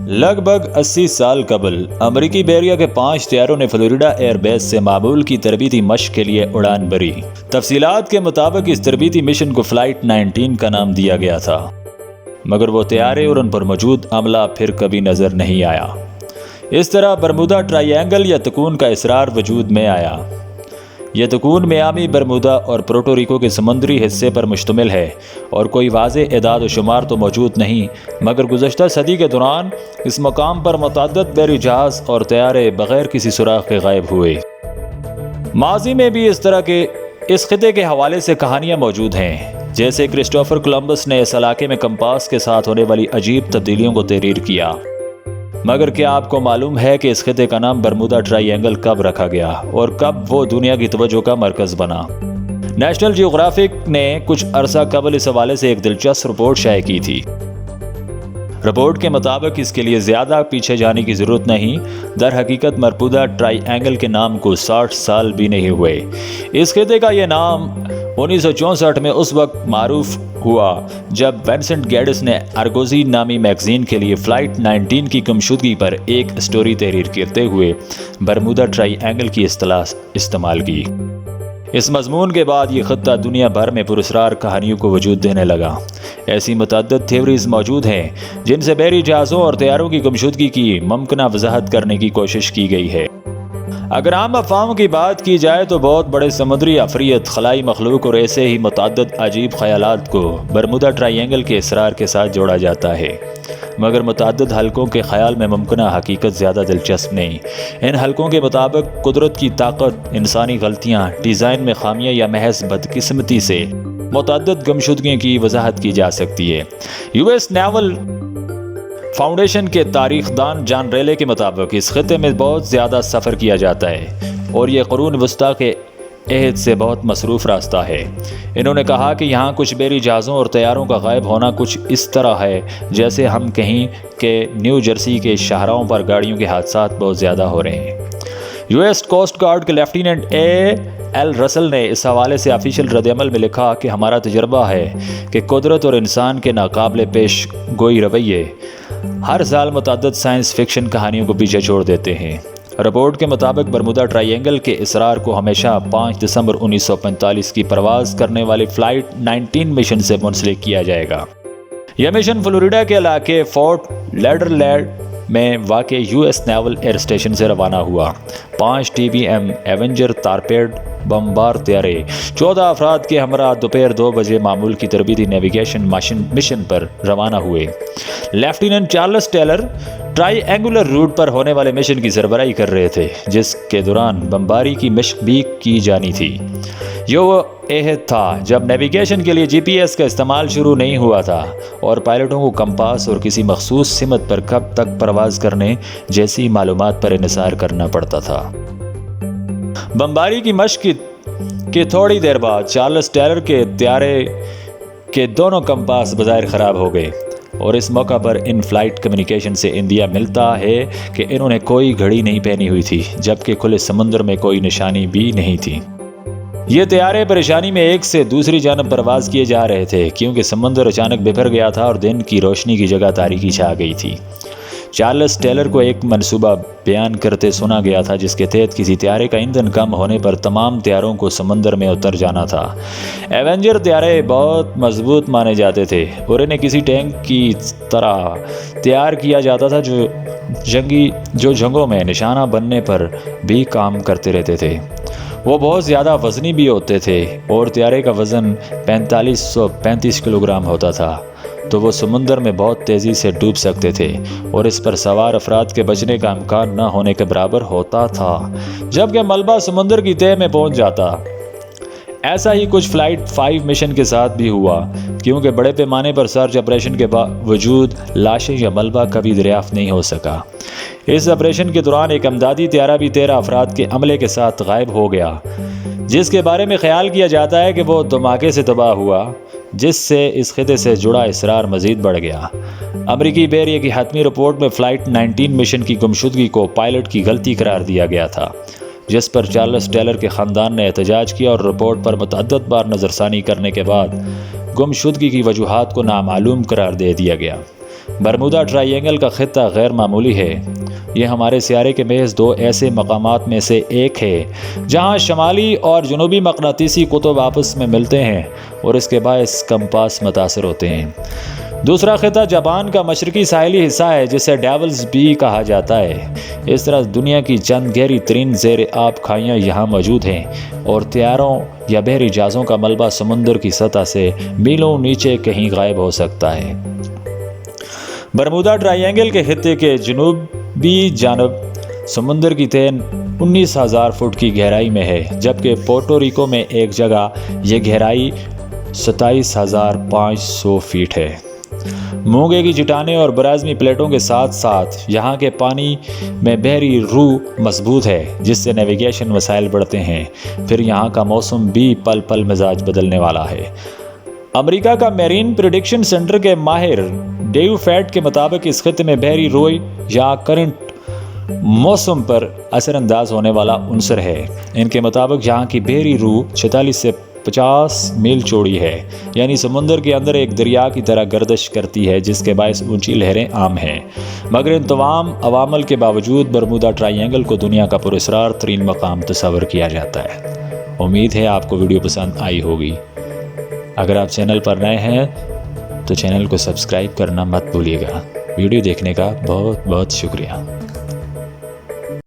لگ بھگ 80 سال قبل امریکی بیریا کے 5 طیاروں نے فلوریڈا ایئر بیس سے معمول کی تربیتی مشق کے لیے اڑان بھری۔ تفصیلات کے مطابق اس تربیتی مشن کو فلائٹ 19 کا نام دیا گیا تھا، مگر وہ طیارے اور ان پر موجود عملہ پھر کبھی نظر نہیں آیا۔ اس طرح برمودا ٹرائی اینگل یا تکون کا اسرار وجود میں آیا۔ یہ تکون میامی، برمودا اور پورٹو ریکو کے سمندری حصے پر مشتمل ہے اور کوئی واضح اعداد و شمار تو موجود نہیں، مگر گزشتہ صدی کے دوران اس مقام پر متعدد بحری جہاز اور طیارے بغیر کسی سراغ کے غائب ہوئے۔ ماضی میں بھی اس طرح کے اس خطے کے حوالے سے کہانیاں موجود ہیں، جیسے کرسٹوفر کولمبس نے اس علاقے میں کمپاس کے ساتھ ہونے والی عجیب تبدیلیوں کو تحریر کیا۔ مگر کیا آپ کو معلوم ہے کہ اس خطے کا نام برمودا ٹرائی اینگل کب رکھا گیا اور کب وہ دنیا کی توجہ کا مرکز بنا؟ نیشنل جیوگرافک نے کچھ عرصہ قبل اس حوالے سے ایک دلچسپ رپورٹ شائع کی تھی۔ رپورٹ کے مطابق اس کے لیے زیادہ پیچھے جانے کی ضرورت نہیں، در حقیقت برمودا ٹرائی اینگل کے نام کو 60 سال بھی نہیں ہوئے۔ اس خطے کا یہ نام 1964 میں اس وقت معروف ہوا جب ونسنٹ گیڈس نے ارگوزی نامی میگزین کے لیے فلائٹ 19 کی گمشدگی پر ایک سٹوری تحریر کرتے ہوئے برمودا ٹرائی اینگل کی اصطلاح استعمال کی۔ اس مضمون کے بعد یہ خطہ دنیا بھر میں پراسرار کہانیوں کو وجود دینے لگا۔ ایسی متعدد تھیوریز موجود ہیں جن سے بحری جہازوں اور طیاروں کی گمشدگی کی ممکنہ وضاحت کرنے کی کوشش کی گئی ہے۔ اگر عام افواہوں کی بات کی جائے تو بہت بڑے سمندری عفریت، خلائی مخلوق اور ایسے ہی متعدد عجیب خیالات کو برمودا ٹرائی اینگل کے اسرار کے ساتھ جوڑا جاتا ہے، مگر متعدد حلقوں کے خیال میں ممکنہ حقیقت زیادہ دلچسپ نہیں۔ ان حلقوں کے مطابق قدرت کی طاقت، انسانی غلطیاں، ڈیزائن میں خامیاں یا محض بدقسمتی سے متعدد گمشدگیوں کی وضاحت کی جا سکتی ہے۔ یو ایس نیول فاؤنڈیشن کے تاریخ دان جان ریلے کے مطابق اس خطے میں بہت زیادہ سفر کیا جاتا ہے اور یہ قرون وسطیٰ کے عہد سے بہت مصروف راستہ ہے۔ انہوں نے کہا کہ یہاں کچھ بحری جہازوں اور طیاروں کا غائب ہونا کچھ اس طرح ہے جیسے ہم کہیں کہ نیو جرسی کے شاہراہوں پر گاڑیوں کے حادثات بہت زیادہ ہو رہے ہیں۔ یو ایس کوسٹ گارڈ کے لیفٹیننٹ ایل رسل نے اس حوالے سے آفیشیل رد عمل میں لکھا کہ ہمارا تجربہ ہے کہ قدرت اور انسان کے ناقابل پیش گوئی رویے ہر سال متعدد سائنس فکشن کہانیوں کو پیچھے چھوڑ دیتے ہیں۔ رپورٹ کے مطابق برمودا ٹرائی اینگل کے اسرار کو ہمیشہ 5 دسمبر 1945 کی پرواز کرنے والی فلائٹ 19 مشن سے منسلک کیا جائے گا۔ یہ مشن فلوریڈا کے علاقے فورٹ لیڈرلیڈ میں واقع U S naval air station سے روانہ ہوا۔ 5 TBM ایونجر ٹارپیڈ بمبار طیارے 14 افراد کے ہمراہ دوپہر 2 بجے معمول کی تربیتی نیویگیشن مشن پر روانہ ہوئے۔ Lieutenant Charles Taylor triangular route پر ہونے والے مشن کی سربراہی کر رہے تھے، جس کے دوران بمباری کی مشق بھی کی جانی تھی۔ یہ وہ عہد تھا جب نیویگیشن کے لیے GPS کا استعمال شروع نہیں ہوا تھا اور پائلٹوں کو کمپاس اور کسی مخصوص سمت پر کب تک پرواز کرنے جیسی معلومات پر انحصار کرنا پڑتا تھا۔ بمباری کی مشق کے تھوڑی دیر بعد چارلس ٹیلر کے طیارے کے دونوں کمپاس بظاہر خراب ہو گئے اور اس موقع پر ان فلائٹ کمیونیکیشن سے اندیا ملتا ہے کہ انہوں نے کوئی گھڑی نہیں پہنی ہوئی تھی، جبکہ کھلے سمندر میں کوئی نشانی بھی نہیں تھی۔ یہ طیارے پریشانی میں ایک سے دوسری جانب پرواز کیے جا رہے تھے کیونکہ سمندر اچانک بکھر گیا تھا اور دن کی روشنی کی جگہ تاریکی چھا گئی تھی۔ چارلس ٹیلر کو ایک منصوبہ بیان کرتے سنا گیا تھا جس کے تحت کسی طیارے کا ایندھن کم ہونے پر تمام طیاروں کو سمندر میں اتر جانا تھا۔ ایونجر طیارے بہت مضبوط مانے جاتے تھے اور انہیں کسی ٹینک کی طرح تیار کیا جاتا تھا جو جنگوں میں نشانہ بننے پر بھی کام کرتے رہتے تھے۔ وہ بہت زیادہ وزنی بھی ہوتے تھے اور طیارے کا وزن 4535 کلو گرام ہوتا تھا، تو وہ سمندر میں بہت تیزی سے ڈوب سکتے تھے اور اس پر سوار افراد کے بچنے کا امکان نہ ہونے کے برابر ہوتا تھا، جبکہ ملبہ سمندر کی تہہ میں پہنچ جاتا۔ ایسا ہی کچھ فلائٹ 5 مشن کے ساتھ بھی ہوا، کیونکہ بڑے پیمانے پر سرچ آپریشن کے باوجود لاشیں یا ملبہ کبھی دریافت نہیں ہو سکا۔ اس آپریشن کے دوران ایک امدادی طیارہ بھی 13 افراد کے عملے کے ساتھ غائب ہو گیا، جس کے بارے میں خیال کیا جاتا ہے کہ وہ دھماکے سے تباہ ہوا، جس سے اس خطے سے جڑا اسرار مزید بڑھ گیا۔ امریکی بیریے کی حتمی رپورٹ میں فلائٹ 19 مشن کی گمشدگی کو پائلٹ کی غلطی قرار دیا گیا تھا، جس پر چارلس ٹیلر کے خاندان نے احتجاج کیا اور رپورٹ پر متعدد بار نظر ثانی کرنے کے بعد گمشدگی کی وجوہات کو نامعلوم قرار دے دیا گیا۔ برمودا ٹرائی اینگل کا خطہ غیر معمولی ہے۔ یہ ہمارے سیارے کے محض 2 ایسے مقامات میں سے ایک ہے جہاں شمالی اور جنوبی مقناطیسی قطب آپس میں ملتے ہیں اور اس کے باعث کمپاس متاثر ہوتے ہیں۔ دوسرا خطہ جاپان کا مشرقی ساحلی حصہ ہے جسے ڈیولز بھی کہا جاتا ہے۔ اس طرح دنیا کی چند گہری ترین زیر آب کھائیاں یہاں موجود ہیں اور طیاروں یا بحری جہازوں کا ملبہ سمندر کی سطح سے میلوں نیچے کہیں غائب ہو سکتا ہے۔ برمودا ٹرائی اینگل کے خطے کے جنوبی جانب سمندر کی تہ 19,000 فٹ کی گہرائی میں ہے، جبکہ پورٹو ریکو میں ایک جگہ یہ گہرائی 27,500 فٹ ہے۔ مونگے کی چٹانیں اور براعظمی پلیٹوں کے ساتھ ساتھ یہاں کے پانی میں بحری روح مضبوط ہے، جس سے نیویگیشن وسائل بڑھتے ہیں۔ پھر یہاں کا موسم بھی پل پل مزاج بدلنے والا ہے۔ امریکہ کا میرین پریڈکشن سینٹر کے ماہر ڈیو فیٹ کے مطابق اس خطے میں بحری روح یا کرنٹ موسم پر اثر انداز ہونے والا عنصر ہے۔ ان کے مطابق یہاں کی بحری روح 46 سے 50 میل چوڑی ہے، یعنی سمندر کے اندر ایک دریا کی طرح گردش کرتی ہے، جس کے باعث اونچی لہریں عام ہیں۔ مگر ان تمام عوامل کے باوجود برمودا ٹرائی اینگل کو دنیا کا پراسرار ترین مقام تصور کیا جاتا ہے۔ امید ہے آپ کو ویڈیو پسند آئی ہوگی۔ اگر آپ چینل پر نئے ہیں تو چینل کو سبسکرائب کرنا مت بھولیے گا۔ ویڈیو دیکھنے کا بہت بہت شکریہ۔